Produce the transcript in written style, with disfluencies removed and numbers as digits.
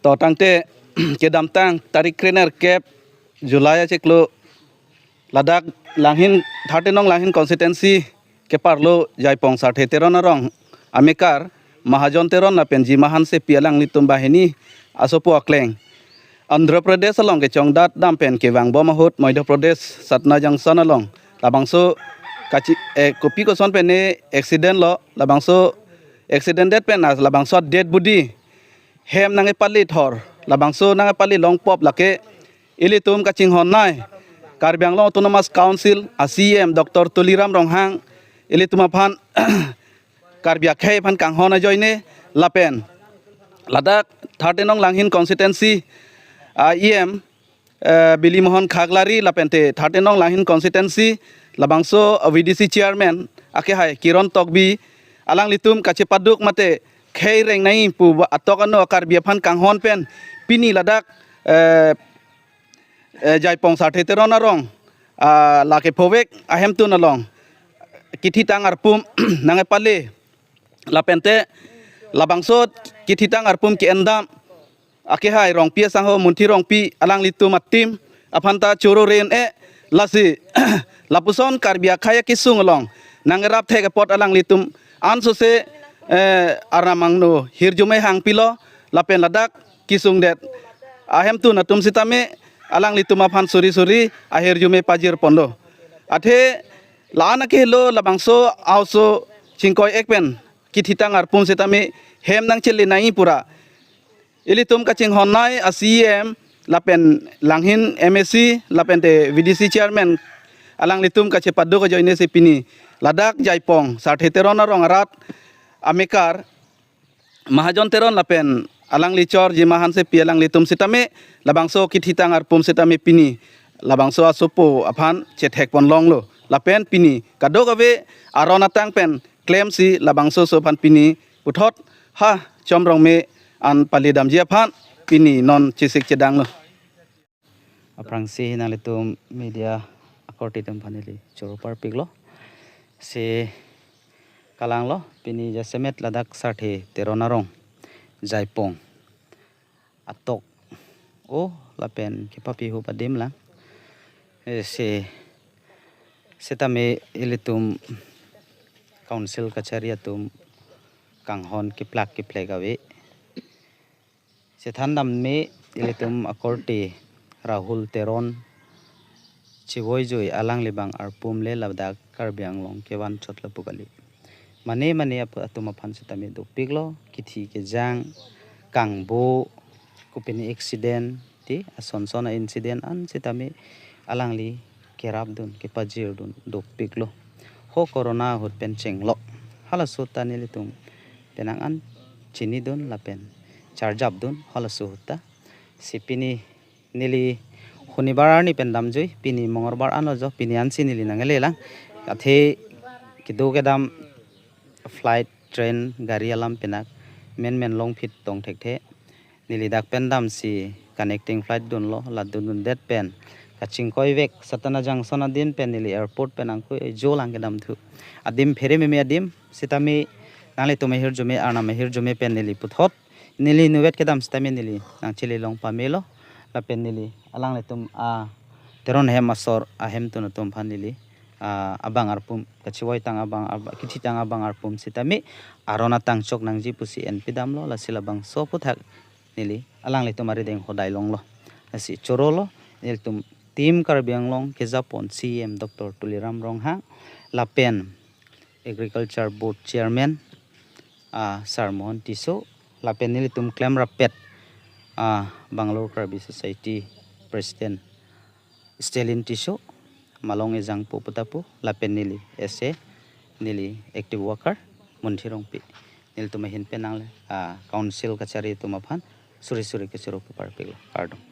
to tangte kedam tang tarik krener kep Julai ceklo Ladak langhin 13 nong langhin constituency ke parlo Jaipong 13 narong Amikar Mahajon teron na penji mahan se pialang litum bahini asopo akleng Andhra Pradesh along ke chongdat dampen ke wang bomahut Madhya Pradesh Satna Junction along labangso kachi kopi ko son pene accident lo labangso accident det pen as labangso dead body hem nange pali thor labangso nange pali long pop lake ilitum kaching honnai Karbi Anglong Autonomous Council ACM Dr. Tuliram Ronghang ilitum aphan Karbi Akhai phan kang hona joine lapen Ladak 13 nong langhin constituency IM Billy Mohan Khaglari lapente 13 nong langhin constituency labangso VDC chairman ake hai Kiron Tokbi alang litum kache paduk mate khei reng nai pu atokano Karbi phan kang hon pen pini Ladak Jaipong 13 narong lake povek ahem tu nalong kithi tangar pum nange pale lapente labangso kithi tangar pum ki endam ake hai rong pia sangho munthi rong pi alang litu matim aphanta choro ren lasi lapuson Karbi Akhaya kisung long nangerap theke pot alang litum anso se aramang no hirjume hang pilo lapen Ladak kisung det ahem tu natum sitame alang litum aphan suri akhir jume pajir pondo athe lana ke lo labangso auso chingkoi ekpen kithitang arpum setame hem nang cheli nai pura ilitum kaching honnai ACM lapen langhin MSC lapen te VDC chairman alang litum kache paddo ko joine sepini Ladak Jaipong 13 narong arat Amikar Mahajon teron lapen alang licor jimahan se pialang litum sitame labangso kithitang arpum sitame pini labangso asopo aphan chethek pon long lo lapen pini kadogabe arona tang pen claim si labangso sopan pini uthot ha chomrong me an palidam ji aphan pini non chisik chedang lo aprangsi nang litum media akortitum phanili choropar piglo se kalang lo pini jasemet Ladak 13 narong Jaipong atok lapen kepapi hu padim lang se setame ilitum council kachariatum kanghon kiplak kiplegawe sethandam me ilitum akorti Rahul Teron Chiwoi Joi alang libang arpum le Ladak Karbi Anglong kewan chotla pugali mane atuma phan setame do piglo kithi ke jang kangbo kupini accident ti asonsona incident an setame alangli kerap dun ke pajir dun do piglo ho corona hot pen chenglo hala sota nilitum penang an chini dun lapen charjab dun hala suta sipini nili hunibar ni pendam joi pini mongorbar ano jo pini ansi nili nangelela athe kido kedam flight train gari alam penak men long fit tong thekte nilidak pendam si connecting flight dun lo la dun det pen kaching koi vek Satana Junction adin pen nili airport penang ko jo lang kedam thu adim phere me adim sitami nangli to mehir jume arna mehir jume pen nili puthot nili nuvet kedam stami nili nang chili long pamelo la pen nili alang letum teron hem asor ahem tu natum phan nili abang arpum kachiwai tang abang kithi tang abang arpum sitami arona tang chok nang ji pusi NP damlo la silabang so puthak nili alang le tumari deng hodai long lo asi chorolo niltum team Karbi Anglong kezapon CM Dr. Tuliram Ronghang lapen agriculture board chairman Sir Mohan Tiso lapen nilitum claim rapet Bangalore Karbi Society president Stalin Tiso malong ejang poputapu lapen nili ese nili active worker munthirong pi nil tumahin penang council kachari tumaphan suri ke choro par piglo pardon